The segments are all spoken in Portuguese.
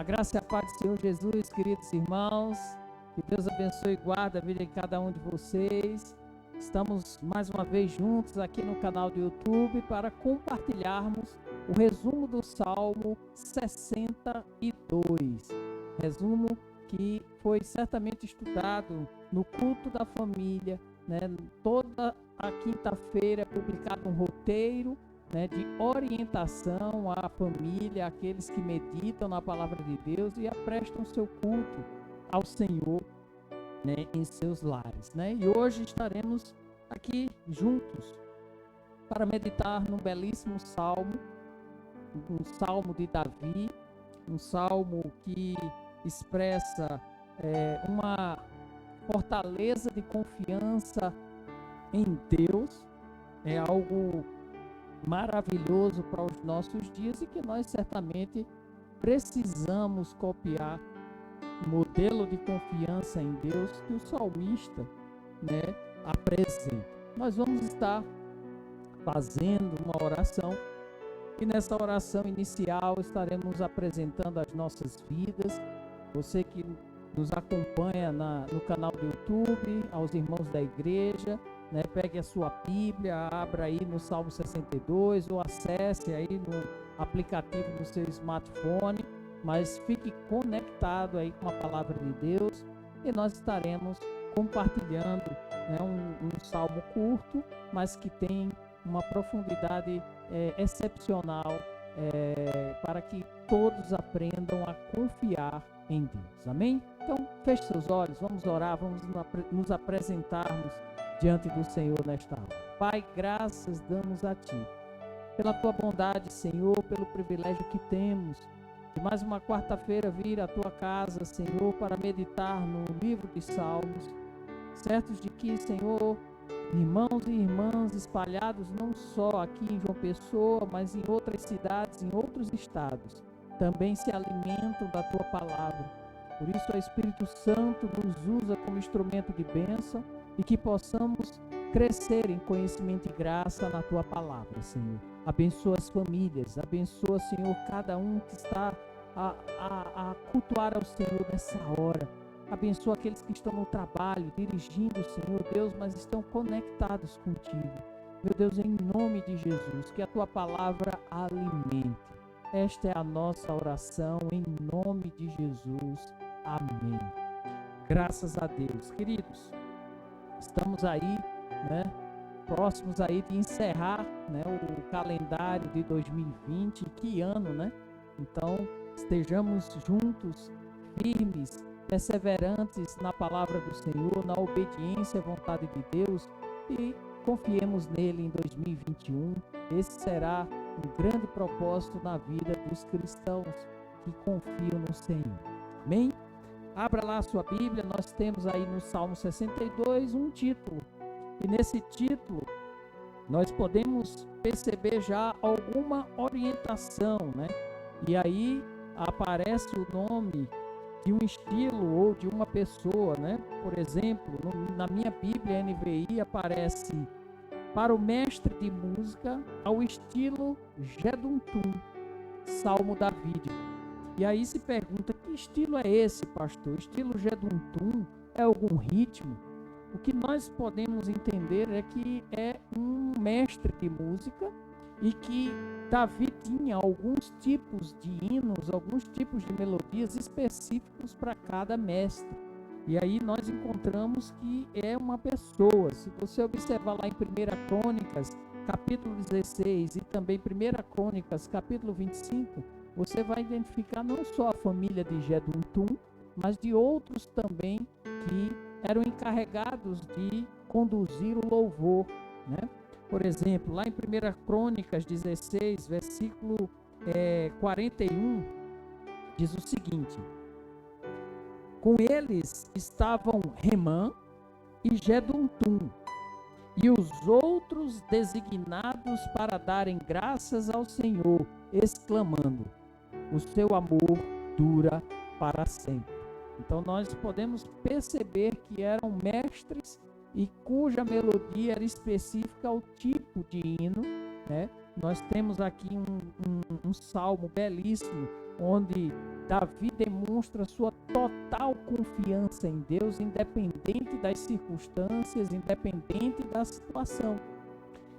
A graça e a paz do Senhor Jesus, queridos irmãos, que Deus abençoe e guarde a vida de cada um de vocês. Estamos mais uma vez juntos aqui no canal do YouTube para compartilharmos o resumo do Salmo 62. Resumo que foi certamente estudado no culto da família, né? Toda a quinta-feira é publicado um roteiro, né, de orientação à família, àqueles que meditam na palavra de Deus e prestam seu culto ao Senhor, né, em seus lares, né? E hoje estaremos aqui juntos para meditar num belíssimo salmo, um salmo de Davi, um salmo que expressa uma fortaleza de confiança em Deus. É algo maravilhoso para os nossos dias e que nós certamente precisamos copiar o modelo de confiança em Deus que o salmista, né, apresenta. Nós vamos estar fazendo uma oração e nessa oração inicial estaremos apresentando as nossas vidas. Você que nos acompanha no canal do YouTube, aos irmãos da igreja, né, pegue a sua Bíblia, abra aí no Salmo 62 ou acesse aí no aplicativo do seu smartphone, mas fique conectado aí com a palavra de Deus e nós estaremos compartilhando, né, um salmo curto, mas que tem uma profundidade excepcional para que todos aprendam a confiar em Deus. Amém? Então, feche seus olhos, vamos orar, vamos nos apresentarmos diante do Senhor nesta hora. Pai, graças damos a Ti, pela Tua bondade, Senhor, pelo privilégio que temos de mais uma quarta-feira vir à Tua casa, Senhor, para meditar no livro de Salmos, certos de que, Senhor, irmãos e irmãs espalhados não só aqui em João Pessoa, mas em outras cidades, em outros estados, também se alimentam da Tua palavra. Por isso, o Espírito Santo nos usa como instrumento de bênção e que possamos crescer em conhecimento e graça na Tua palavra, Senhor. Abençoa as famílias, abençoa, Senhor, cada um que está a cultuar ao Senhor nessa hora. Abençoa aqueles que estão no trabalho, dirigindo, Senhor Deus, mas estão conectados contigo. Meu Deus, em nome de Jesus, que a Tua palavra alimente. Esta é a nossa oração, em nome de Jesus. Amém. Graças a Deus. Queridos, estamos aí, né, próximos aí de encerrar, né, o calendário de 2020. Que ano, né? Então, estejamos juntos, firmes, perseverantes na palavra do Senhor, na obediência à vontade de Deus e confiemos nele em 2021. Esse será um grande propósito na vida dos cristãos que confiam no Senhor. Amém? Abra lá a sua Bíblia, nós temos aí no Salmo 62 um título. E nesse título nós podemos perceber já alguma orientação, né? E aí aparece o nome de um estilo ou de uma pessoa, né? Por exemplo, na minha Bíblia NVI aparece: para o mestre de música ao estilo Jeduntun, Salmo davídico. E aí se pergunta, que estilo é esse, pastor? Estilo Jeduntun é algum ritmo? O que nós podemos entender é que é um mestre de música e que Davi tinha alguns tipos de hinos, alguns tipos de melodias específicos para cada mestre. E aí nós encontramos que é uma pessoa. Se você observar lá em 1 Crônicas, capítulo 16 e também 1 Crônicas, capítulo 25, você vai identificar não só a família de Jeduntun, mas de outros também que eram encarregados de conduzir o louvor, né? Por exemplo, lá em 1 Crônicas 16, versículo 41, diz o seguinte: com eles estavam Remã e Jeduntun, e os outros designados para darem graças ao Senhor, exclamando: o seu amor dura para sempre. Então nós podemos perceber que eram mestres e cuja melodia era específica ao tipo de hino, né? Nós temos aqui um salmo belíssimo onde Davi demonstra sua total confiança em Deus, independente das circunstâncias, independente da situação.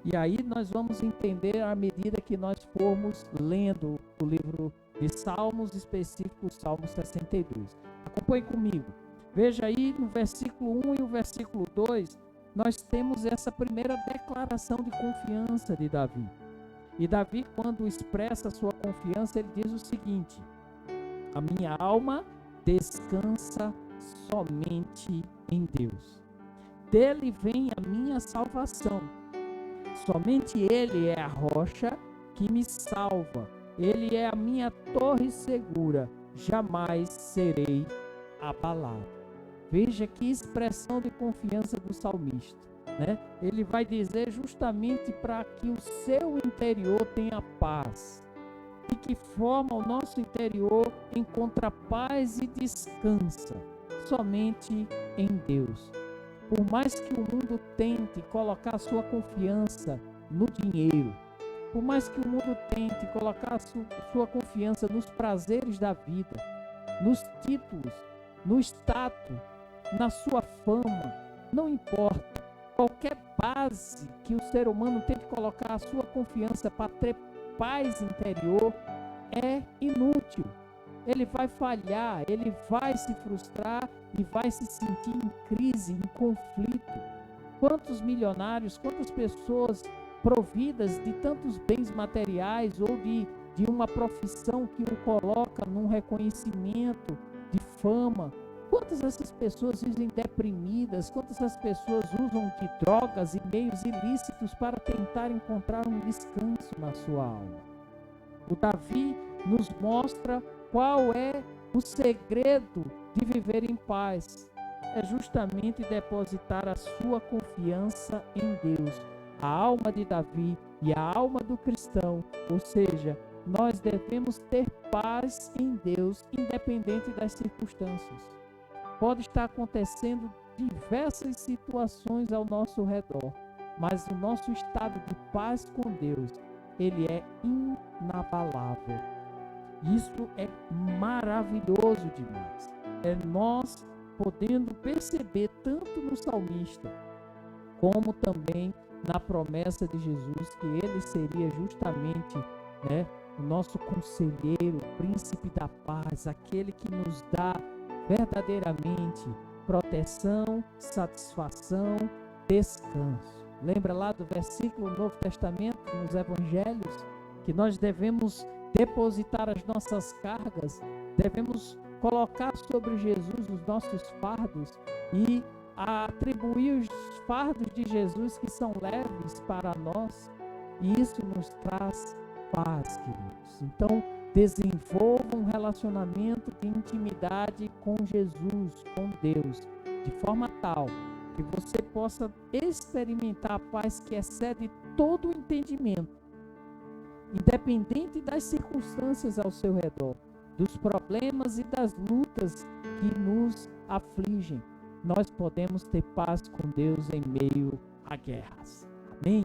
E aí nós vamos entender à medida que nós formos lendo o livro de Salmos, específico o Salmo 62. Acompanhe comigo. Veja aí no versículo 1 e o versículo 2, nós temos essa primeira declaração de confiança de Davi. E Davi, quando expressa a sua confiança, ele diz o seguinte: a minha alma descansa somente em Deus. Dele vem a minha salvação. Somente Ele é a rocha que me salva. Ele é a minha torre segura. Jamais serei abalado. Veja que expressão de confiança do salmista, né? Ele vai dizer justamente para que o seu interior tenha paz. De que forma o nosso interior encontra paz e descansa? Somente em Deus. Por mais que o mundo tente colocar sua confiança no dinheiro, por mais que o mundo tente colocar sua confiança nos prazeres da vida, nos títulos, no status, na sua fama, não importa. Qualquer base que o ser humano tente colocar a sua confiança para ter paz interior é inútil. Ele vai falhar, ele vai se frustrar e vai se sentir em crise, em conflito. Quantos milionários, quantas pessoas providas de tantos bens materiais ou de uma profissão que o coloca num reconhecimento de fama, quantas dessas pessoas vivem deprimidas, quantas dessas pessoas usam de drogas e meios ilícitos para tentar encontrar um descanso na sua alma. O Davi nos mostra qual é o segredo de viver em paz. É justamente depositar a sua confiança em Deus. A alma de Davi e a alma do cristão, ou seja, nós devemos ter paz em Deus, independente das circunstâncias. Pode estar acontecendo diversas situações ao nosso redor, mas o nosso estado de paz com Deus, ele é inabalável. Isso é maravilhoso demais. É nós podendo perceber tanto no salmista, como também na promessa de Jesus, que ele seria justamente, o nosso conselheiro, príncipe da paz, aquele que nos dá verdadeiramente proteção, satisfação, descanso. Lembra lá do versículo do Novo Testamento, nos Evangelhos, que nós devemos depositar as nossas cargas, devemos colocar sobre Jesus os nossos fardos e atribuir os fardos de Jesus que são leves para nós, e isso nos traz paz, queridos. Então, desenvolva um relacionamento de intimidade com Jesus, com Deus, de forma tal que você possa experimentar a paz que excede todo o entendimento, independente das circunstâncias ao seu redor, dos problemas e das lutas que nos afligem. Nós podemos ter paz com Deus em meio a guerras. Amém?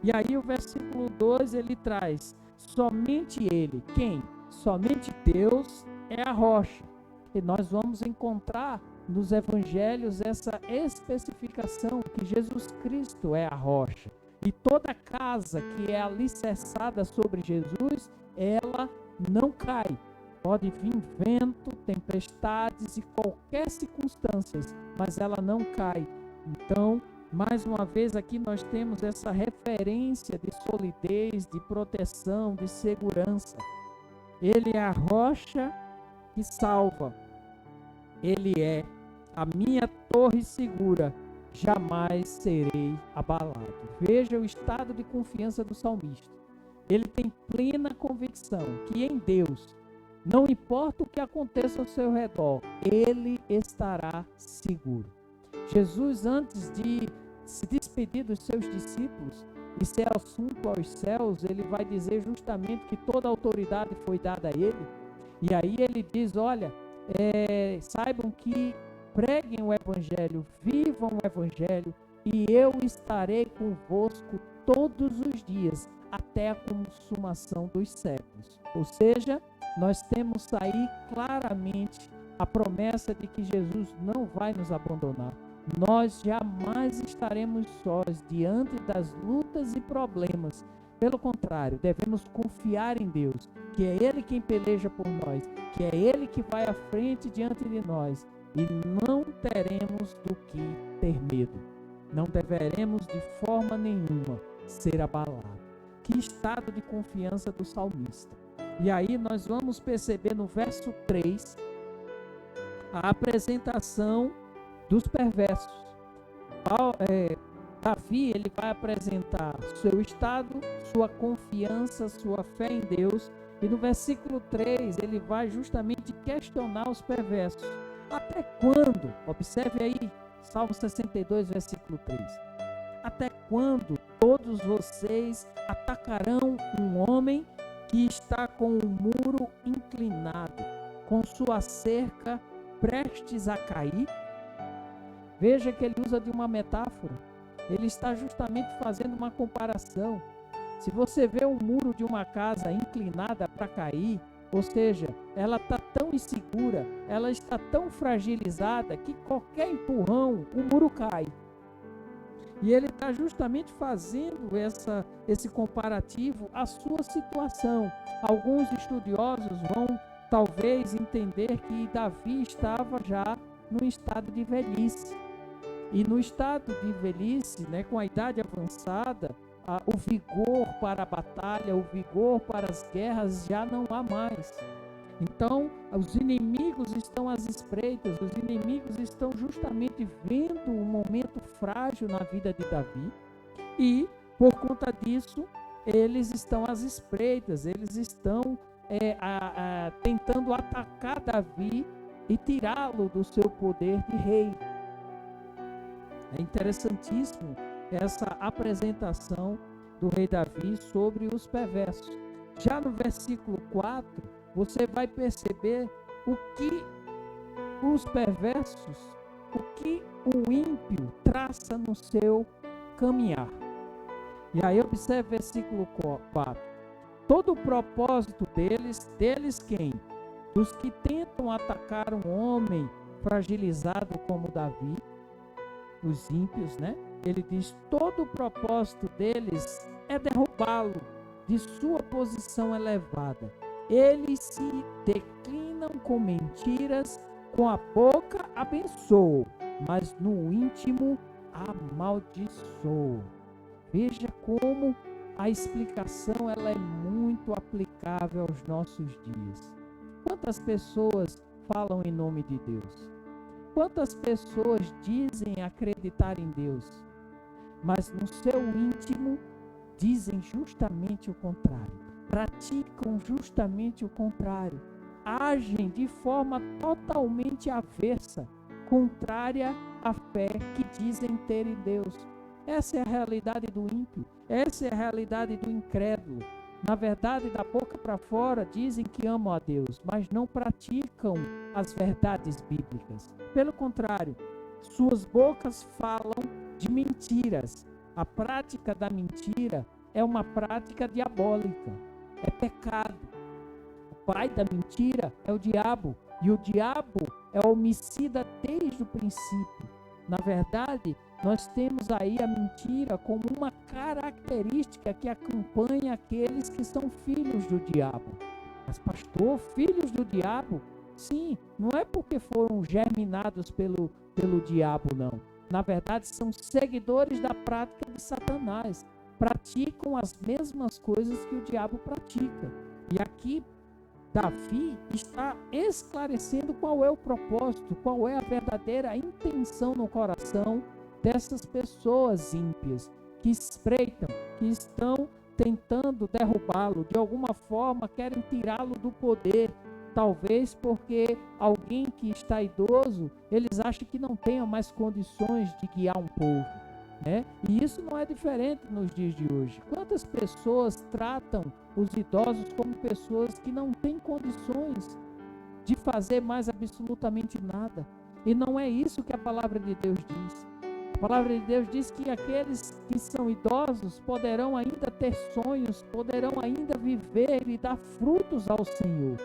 E aí o versículo 2 ele traz: somente Ele. Quem? Somente Deus é a rocha. E nós vamos encontrar nos evangelhos essa especificação que Jesus Cristo é a rocha. E toda casa que é alicerçada sobre Jesus, ela não cai. Pode vir vento, tempestades e qualquer circunstância, mas ela não cai. Então, mais uma vez aqui nós temos essa referência de solidez, de proteção, de segurança. Ele é a rocha que salva. Ele é a minha torre segura. Jamais serei abalado. Veja o estado de confiança do salmista. Ele tem plena convicção que em Deus, não importa o que aconteça ao seu redor, ele estará seguro. Jesus, antes de se despedir dos seus discípulos e ser assunto aos céus, ele vai dizer justamente que toda a autoridade foi dada a ele. E aí ele diz: olha, saibam que preguem o evangelho, vivam o evangelho, e eu estarei convosco todos os dias, até a consumação dos séculos. Ou seja, nós temos aí claramente a promessa de que Jesus não vai nos abandonar. Nós jamais estaremos sós diante das lutas e problemas. Pelo contrário, devemos confiar em Deus, que é Ele quem peleja por nós, que é Ele que vai à frente diante de nós, e não teremos do que ter medo. Não deveremos de forma nenhuma ser abalados. Que estado de confiança do salmista. E aí nós vamos perceber no verso 3 a apresentação dos perversos. Davi, ele vai apresentar seu estado, sua confiança, sua fé em Deus, e no versículo 3 ele vai justamente questionar os perversos. Até quando? Observe aí, Salmo 62, versículo 3. Até quando todos vocês atacarão um homem que está com o muro inclinado, com sua cerca prestes a cair? Veja que ele usa de uma metáfora. Ele está justamente fazendo uma comparação. Se você vê um muro de uma casa inclinada para cair, ou seja, ela está tão insegura, ela está tão fragilizada que qualquer empurrão, o muro cai. E ele está justamente fazendo esse comparativo à sua situação. Alguns estudiosos vão talvez entender que Davi estava já no estado de velhice. E no estado de velhice, com a idade avançada, o vigor para a batalha, o vigor para as guerras já não há mais. Então, os inimigos estão às espreitas, os inimigos estão justamente vendo um momento frágil na vida de Davi, e, por conta disso, eles estão às espreitas, eles estão tentando atacar Davi e tirá-lo do seu poder de rei. É interessantíssimo essa apresentação do rei Davi sobre os perversos. Já no versículo 4, você vai perceber o que os perversos, o que o ímpio traça no seu caminhar. E aí observe o versículo 4. Todo o propósito deles quem? Dos que tentam atacar um homem fragilizado como Davi, os ímpios, Ele diz, todo o propósito deles é derrubá-lo de sua posição elevada. Eles se declinam com mentiras, com a boca abençoam, mas no íntimo amaldiçoam. Veja como a explicação ela é muito aplicável aos nossos dias. Quantas pessoas falam em nome de Deus? Quantas pessoas dizem acreditar em Deus, mas no seu íntimo dizem justamente o contrário, praticam justamente o contrário, agem de forma totalmente avessa, contrária à fé que dizem ter em Deus. Essa é a realidade do ímpio, essa é a realidade do incrédulo. Na verdade, da boca para fora dizem que amam a Deus, mas não praticam as verdades bíblicas. Pelo contrário, suas bocas falam de mentiras. A prática da mentira é uma prática diabólica, é pecado. O pai da mentira é o diabo, e o diabo é homicida desde o princípio. Na verdade, nós temos aí a mentira como uma característica que acompanha aqueles que são filhos do diabo. Mas pastor, filhos do diabo? Sim, não é porque foram germinados pelo diabo, não. Na verdade, são seguidores da prática de Satanás. Praticam as mesmas coisas que o diabo pratica. E aqui, Davi está esclarecendo qual é o propósito, qual é a verdadeira intenção no coração dessas pessoas ímpias que espreitam, que estão tentando derrubá-lo, de alguma forma querem tirá-lo do poder, talvez porque alguém que está idoso, eles acham que não tenha mais condições de guiar um povo, E isso não é diferente nos dias de hoje. Quantas pessoas tratam os idosos como pessoas que não têm condições de fazer mais absolutamente nada? E não é isso que a palavra de Deus diz. A palavra de Deus diz que aqueles que são idosos poderão ainda ter sonhos, poderão ainda viver e dar frutos ao Senhor.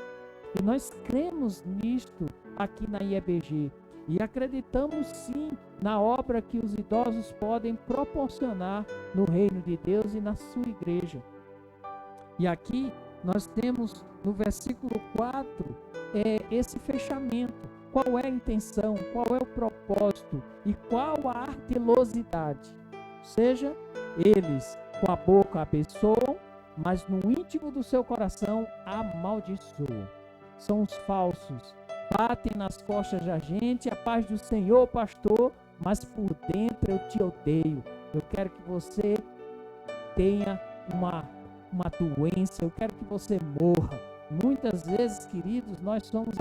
E nós cremos nisto aqui na IEBG. E acreditamos sim na obra que os idosos podem proporcionar no reino de Deus e na sua igreja. E aqui nós temos no versículo 4 esse fechamento. Qual é a intenção, qual é o propósito e qual a ardilosidade? Ou seja, eles com a boca abençoam, mas no íntimo do seu coração amaldiçoam. São os falsos. Batem nas costas da gente, a paz do Senhor, pastor, mas por dentro eu te odeio. Eu quero que você tenha uma doença, eu quero que você morra. Muitas vezes, queridos, nós somos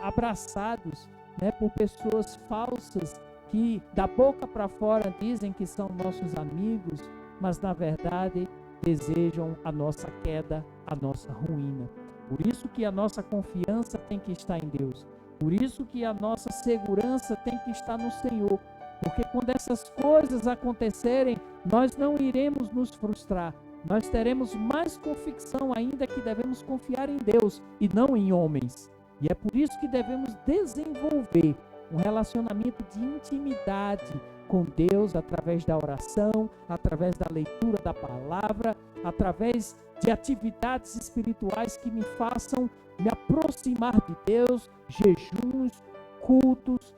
abraçados, né, por pessoas falsas que da boca para fora dizem que são nossos amigos, mas na verdade desejam a nossa queda, a nossa ruína. Por isso que a nossa confiança tem que estar em Deus. Por isso que a nossa segurança tem que estar no Senhor. Porque quando essas coisas acontecerem, nós não iremos nos frustrar. Nós teremos mais convicção ainda que devemos confiar em Deus e não em homens. E é por isso que devemos desenvolver um relacionamento de intimidade com Deus através da oração, através da leitura da palavra, através de atividades espirituais que me façam me aproximar de Deus, jejuns, cultos,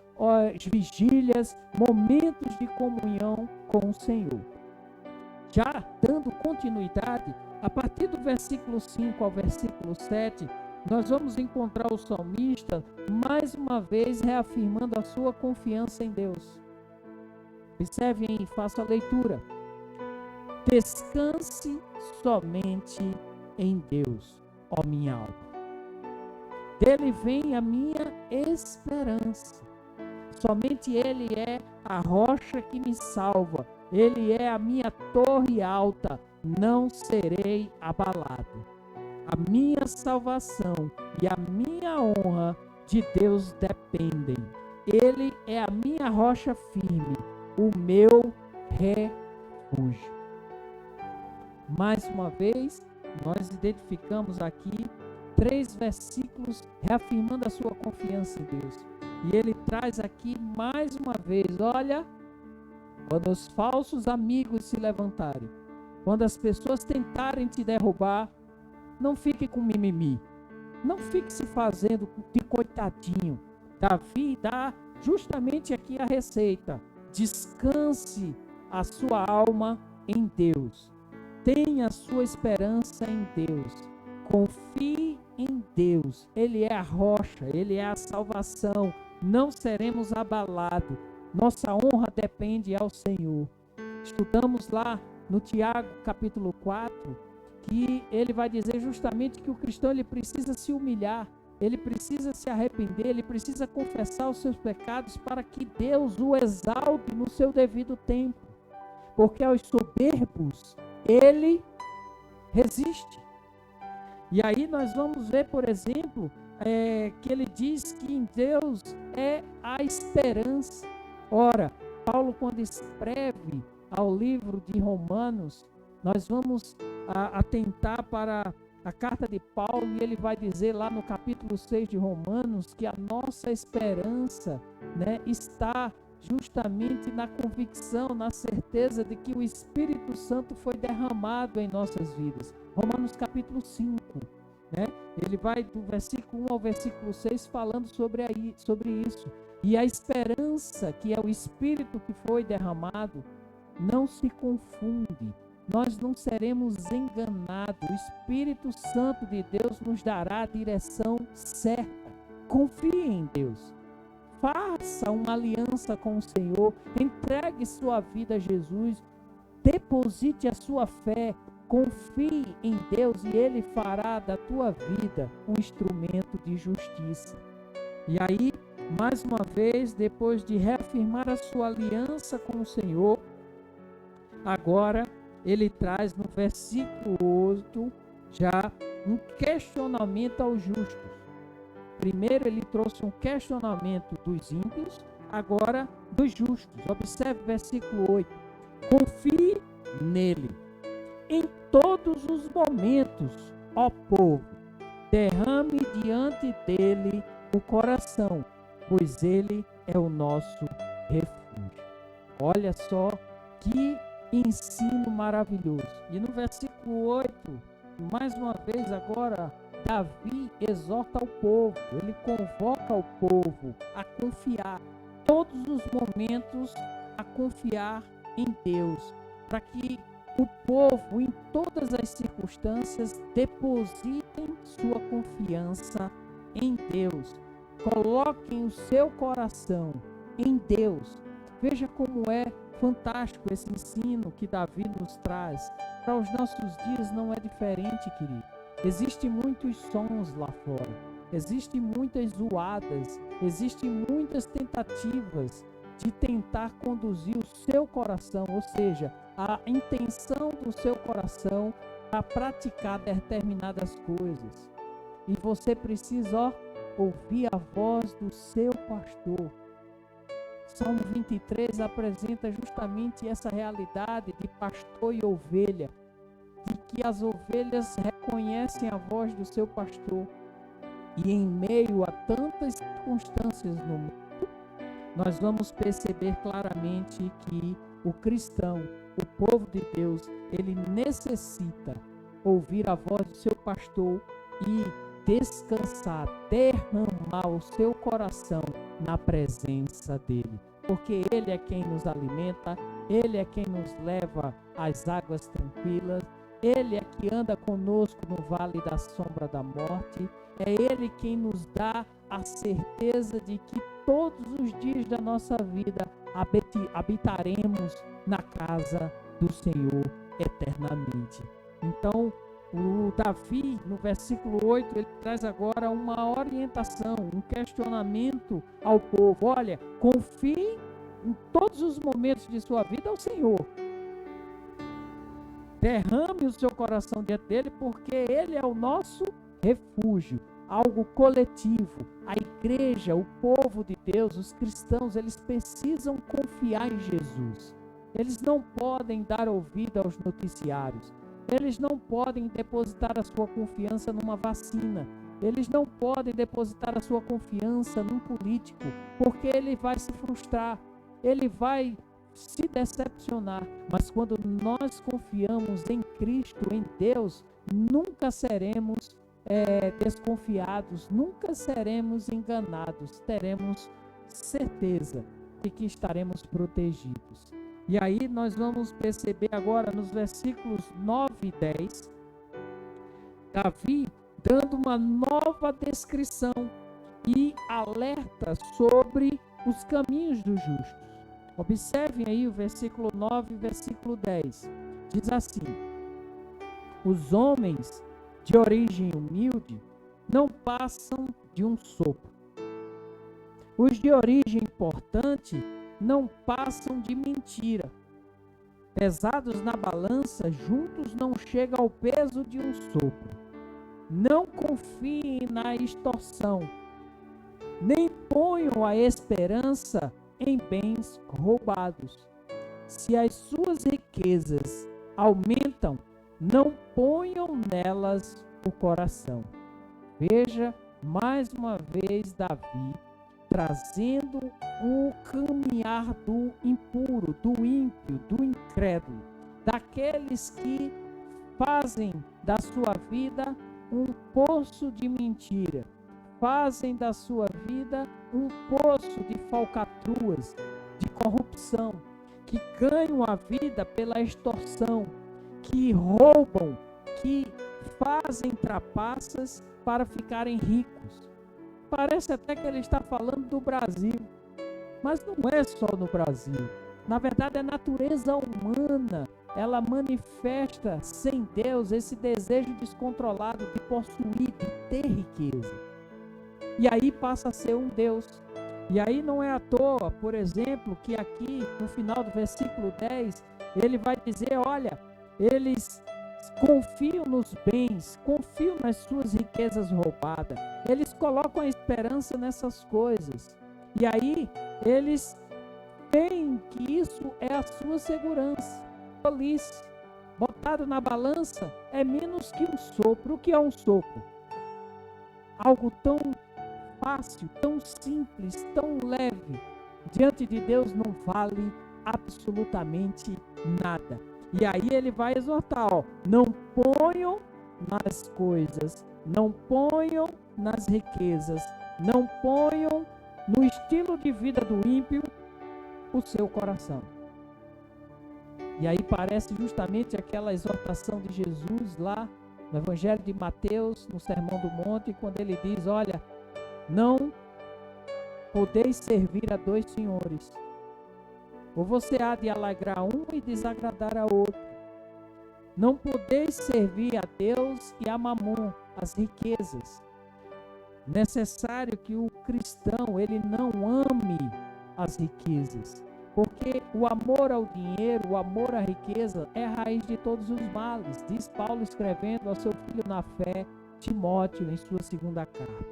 vigílias, momentos de comunhão com o Senhor. Já dando continuidade, a partir do versículo 5 ao versículo 7, nós vamos encontrar o salmista mais uma vez reafirmando a sua confiança em Deus. Observe aí, faça a leitura. Descanse somente em Deus, ó minha alma. Dele vem a minha esperança. Somente Ele é a rocha que me salva. Ele é a minha torre alta. Não serei abalado. A minha salvação e a minha honra de Deus dependem. Ele é a minha rocha firme, o meu refúgio. Mais uma vez, nós identificamos aqui 3 versículos reafirmando a sua confiança em Deus. E ele traz aqui mais uma vez, olha, quando os falsos amigos se levantarem, quando as pessoas tentarem te derrubar, não fique com mimimi, não fique se fazendo de coitadinho. Davi dá justamente aqui a receita: descanse a sua alma em Deus, tenha a sua esperança em Deus, confie em Deus. Ele é a rocha, Ele é a salvação, não seremos abalados, nossa honra depende ao Senhor. Estudamos lá no Tiago capítulo 4, que ele vai dizer justamente que o cristão ele precisa se humilhar, ele precisa se arrepender, ele precisa confessar os seus pecados para que Deus o exalte no seu devido tempo, porque aos soberbos ele resiste. E aí nós vamos ver, por exemplo, que ele diz que em Deus é a esperança. Ora, Paulo, quando escreve ao livro de Romanos, nós vamos atentar para a carta de Paulo, e ele vai dizer lá no capítulo 6 de Romanos que a nossa esperança, né, está justamente na convicção, na certeza de que o Espírito Santo foi derramado em nossas vidas. Romanos capítulo 5, né? Ele vai do versículo 1 ao versículo 6 falando sobre isso. E a esperança, que é o Espírito que foi derramado, não se confunde. Nós não seremos enganados. O Espírito Santo de Deus nos dará a direção certa. Confie em Deus. Faça uma aliança com o Senhor. Entregue sua vida a Jesus. Deposite a sua fé. Confie em Deus e Ele fará da tua vida um instrumento de justiça. E aí, mais uma vez, depois de reafirmar a sua aliança com o Senhor, agora ele traz no versículo 8 já um questionamento aos justos. Primeiro ele trouxe um questionamento dos ímpios, agora dos justos. Observe o versículo 8. Confie nele em todos os momentos, ó povo. derrame diante dele o coração, pois ele é o nosso refúgio. Olha só que ensino maravilhoso. E no versículo 8, mais uma vez agora, Davi exorta o povo, ele convoca o povo a confiar, todos os momentos, a confiar em Deus, para que o povo, em todas as circunstâncias, depositem sua confiança em Deus. Coloquem o seu coração em Deus. Veja como é fantástico esse ensino que Davi nos traz. Para os nossos dias não é diferente, querido. Existem muitos sons lá fora, existem muitas zoadas, existem muitas tentativas de tentar conduzir o seu coração, ou seja, a intenção do seu coração a praticar determinadas coisas. E você precisa ouvir a voz do seu pastor. Salmo 23 apresenta justamente essa realidade de pastor e ovelha, de que as ovelhas reconhecem a voz do seu pastor. E em meio a tantas circunstâncias no mundo, nós vamos perceber claramente que o cristão, o povo de Deus, ele necessita ouvir a voz do seu pastor e descansar, derramar o seu coração na presença dele, porque ele é quem nos alimenta, ele é quem nos leva às águas tranquilas, ele é que anda conosco no vale da sombra da morte, é ele quem nos dá a certeza de que todos os dias da nossa vida habitaremos na casa do Senhor eternamente. Então, o Davi, no versículo 8, ele traz agora uma orientação, um questionamento ao povo. Olha, confie em todos os momentos de sua vida ao Senhor. Derrame o seu coração diante dele, porque ele é o nosso refúgio, algo coletivo. A igreja, o povo de Deus, os cristãos, eles precisam confiar em Jesus. Eles não podem dar ouvido aos noticiários. Eles não podem depositar a sua confiança numa vacina. Eles não podem depositar a sua confiança num político, porque ele vai se frustrar, ele vai se decepcionar. Mas quando nós confiamos em Cristo, em Deus, nunca seremos desconfiados, nunca seremos enganados, teremos certeza de que estaremos protegidos. E aí nós vamos perceber agora nos versículos 9 e 10, Davi dando uma nova descrição e alerta sobre os caminhos dos justos. Observem aí o versículo 9 e versículo 10. Diz assim: os homens de origem humilde não passam de um sopro. Os de origem importante não passam de mentira. Pesados na balança, juntos não chega ao peso de um sopro. Não confiem na extorsão, nem ponham a esperança em bens roubados. Se as suas riquezas aumentam, não ponham nelas o coração. Veja mais uma vez Davi trazendo o caminhar do impuro, do ímpio, do incrédulo, daqueles que fazem da sua vida um poço de mentira, fazem da sua vida um poço de falcatruas, de corrupção, que ganham a vida pela extorsão, que roubam, que fazem trapaças para ficarem ricos. Parece até que ele está falando do Brasil, mas não é só no Brasil. Na verdade, a natureza humana, ela manifesta sem Deus esse desejo descontrolado de possuir, de ter riqueza. E aí passa a ser um Deus. E aí não é à toa, por exemplo, que aqui no final do versículo 10, ele vai dizer, olha, eles confiam nos bens, confiam nas suas riquezas roubadas. Eles colocam a esperança nessas coisas. E aí, eles veem que isso é a sua segurança. Tolice. Botado na balança é menos que um sopro. O que é um sopro? algo tão fácil, tão simples, tão leve, diante de Deus não vale absolutamente nada. E aí ele vai exortar, não ponham nas coisas, não ponham nas riquezas, não ponham no estilo de vida do ímpio o seu coração. E aí parece justamente aquela exortação de Jesus lá no Evangelho de Mateus, no Sermão do Monte, quando ele diz, olha, não podeis servir a 2 senhores. Ou você há de alegrar um e desagradar a outro. Não podeis servir a Deus e a Mamon, as riquezas. Necessário que o cristão, ele não ame as riquezas. Porque o amor ao dinheiro, o amor à riqueza é a raiz de todos os males. Diz Paulo escrevendo ao seu filho na fé, Timóteo, em sua 2ª carta.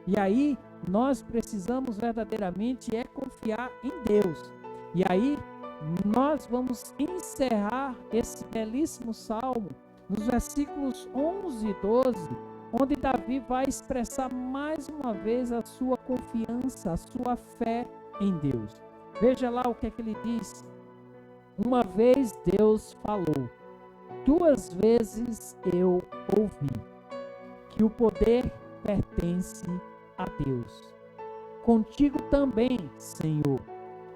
E aí, nós precisamos verdadeiramente confiar em Deus. E aí, nós vamos encerrar esse belíssimo salmo nos versículos 11 e 12, onde Davi vai expressar mais uma vez a sua confiança, a sua fé em Deus. Veja lá o que é que ele diz. Uma vez Deus falou, 2 vezes eu ouvi, que o poder pertence a Deus. Contigo também, Senhor,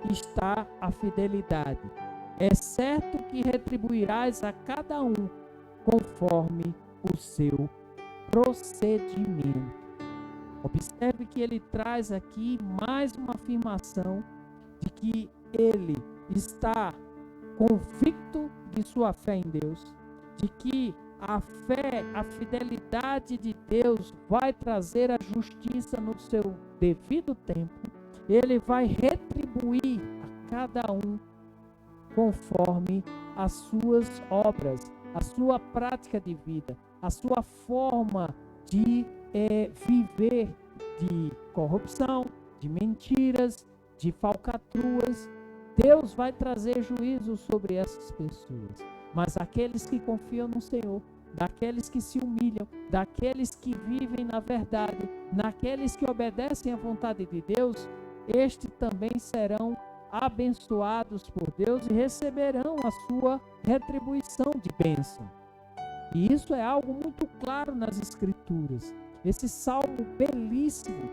está a fidelidade. É certo que retribuirás a cada um conforme o seu procedimento. Observe que ele traz aqui mais uma afirmação de que ele está convicto de sua fé em Deus, de que a fé, a fidelidade de Deus vai trazer a justiça no seu devido tempo. Ele vai retribuir a cada um conforme as suas obras, a sua prática de vida, a sua forma de viver de corrupção, de mentiras, de falcatruas. Deus vai trazer juízo sobre essas pessoas. Mas aqueles que confiam no Senhor, daqueles que se humilham, daqueles que vivem na verdade, naqueles que obedecem à vontade de Deus, estes também serão abençoados por Deus e receberão a sua retribuição de bênção. E isso é algo muito claro nas Escrituras. Esse salmo belíssimo,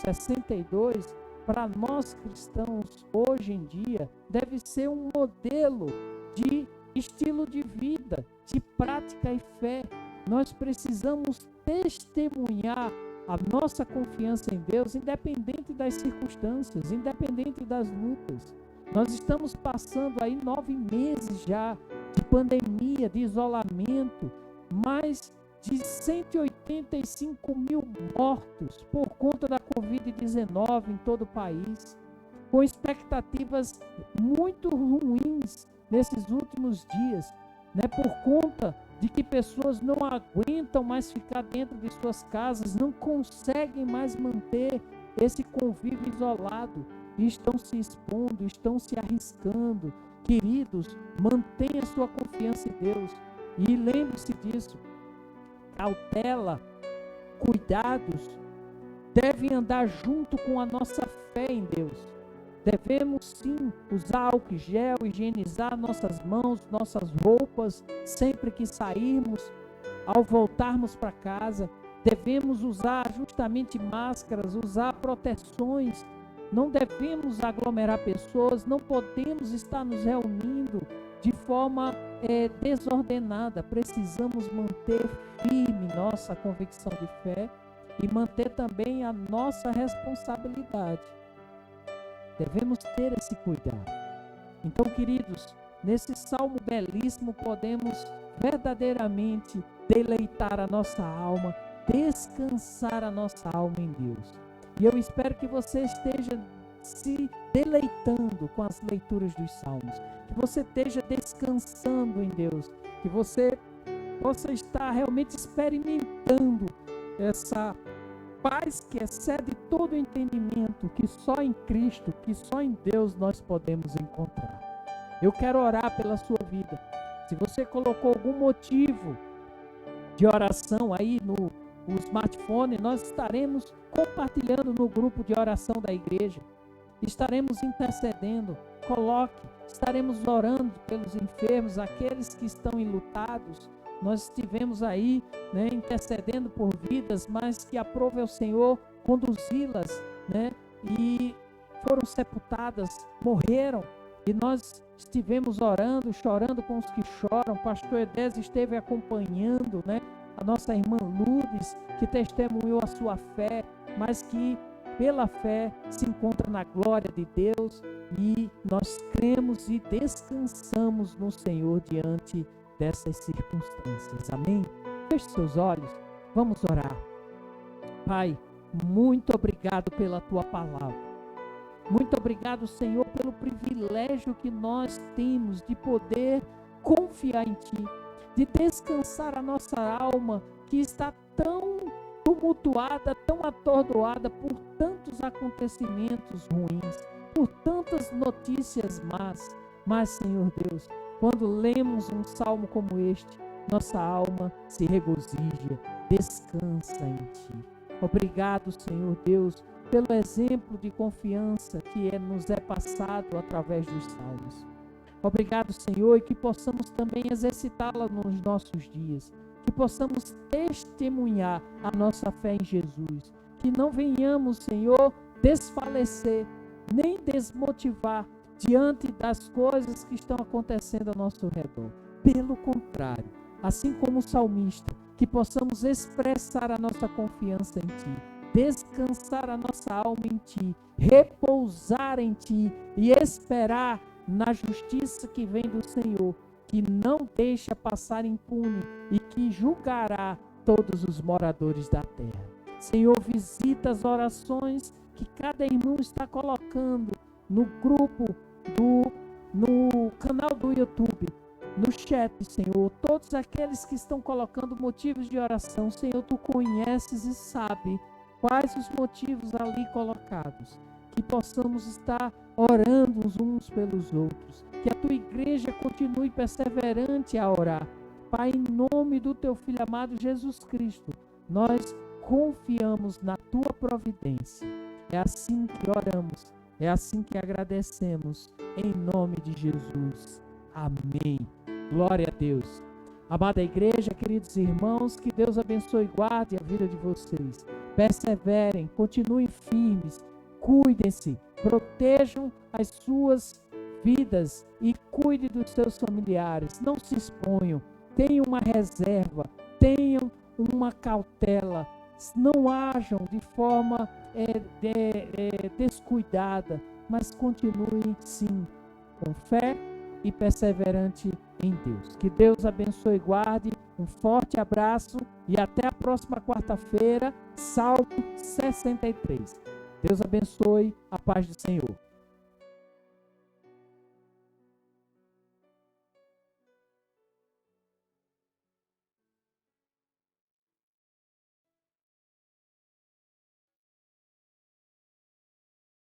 62, para nós cristãos hoje em dia, deve ser um modelo de estilo de vida, de prática e fé. Nós precisamos testemunhar a nossa confiança em Deus, independente das circunstâncias, independente das lutas. Nós estamos passando aí 9 meses já de pandemia, de isolamento, mais de 185 mil mortos por conta da Covid-19 em todo o país, com expectativas muito ruins nesses últimos dias, por conta de que pessoas não aguentam mais ficar dentro de suas casas, não conseguem mais manter esse convívio isolado, e estão se expondo, estão se arriscando. Queridos, mantenha sua confiança em Deus, e lembre-se disso. Cautela, cuidados, devem andar junto com a nossa fé em Deus. Devemos sim usar álcool gel, higienizar nossas mãos, nossas roupas, sempre que sairmos, ao voltarmos para casa. Devemos usar justamente máscaras, usar proteções. Não devemos aglomerar pessoas, não podemos estar nos reunindo de forma desordenada. Precisamos manter firme nossa convicção de fé e manter também a nossa responsabilidade. Devemos ter esse cuidado. Então, queridos, nesse salmo belíssimo podemos verdadeiramente deleitar a nossa alma, descansar a nossa alma em Deus. E eu espero que você esteja se deleitando com as leituras dos salmos, que você esteja descansando em Deus, que você possa estar realmente experimentando essa paz que excede todo o entendimento, que só em Cristo, que só em Deus nós podemos encontrar. Eu quero orar pela sua vida. Se você colocou algum motivo de oração aí o smartphone, nós estaremos compartilhando no grupo de oração da igreja. Estaremos intercedendo. Estaremos orando pelos enfermos, aqueles que estão enlutados. Nós estivemos aí, intercedendo por vidas, mas que aprove ao Senhor conduzi-las, e foram sepultadas, morreram. E nós estivemos orando, chorando com os que choram. O pastor Edésio esteve acompanhando, a nossa irmã Lourdes, que testemunhou a sua fé, mas que pela fé se encontra na glória de Deus, e nós cremos e descansamos no Senhor diante dessas circunstâncias. Amém? Feche seus olhos, vamos orar. Pai, muito obrigado pela tua palavra. Muito obrigado, Senhor, pelo privilégio que nós temos de poder confiar em Ti, de descansar a nossa alma que está tão tumultuada, tão atordoada por tantos acontecimentos ruins, por tantas notícias más. Mas, Senhor Deus, quando lemos um salmo como este, nossa alma se regozija, descansa em Ti. Obrigado, Senhor Deus, pelo exemplo de confiança que nos é passado através dos salmos. Obrigado, Senhor, e que possamos também exercitá-la nos nossos dias, que possamos testemunhar a nossa fé em Jesus, que não venhamos, Senhor, desfalecer, nem desmotivar diante das coisas que estão acontecendo ao nosso redor. Pelo contrário, assim como o salmista, que possamos expressar a nossa confiança em Ti, descansar a nossa alma em Ti, repousar em Ti e esperar na justiça que vem do Senhor, que não deixa passar impune e que julgará todos os moradores da terra. Senhor, visita as orações que cada irmão está colocando no grupo, no canal do YouTube, no chat, Senhor. Todos aqueles que estão colocando motivos de oração, Senhor, Tu conheces e sabe quais os motivos ali colocados. Que possamos estar orando uns pelos outros. Que a Tua igreja continue perseverante a orar. Pai, em nome do Teu Filho amado Jesus Cristo, nós confiamos na Tua providência. É assim que oramos, é assim que agradecemos, em nome de Jesus. Amém. Glória a Deus. Amada igreja, queridos irmãos, que Deus abençoe e guarde a vida de vocês. Perseverem, continuem firmes, cuidem-se, protejam as suas vidas e cuide dos seus familiares. Não se exponham, tenham uma reserva, tenham uma cautela, não ajam de forma descuidada, mas continuem sim com fé e perseverante em Deus. Que Deus abençoe e guarde. Um forte abraço e até a próxima quarta-feira, Salmo 63. Deus abençoe, a paz do Senhor.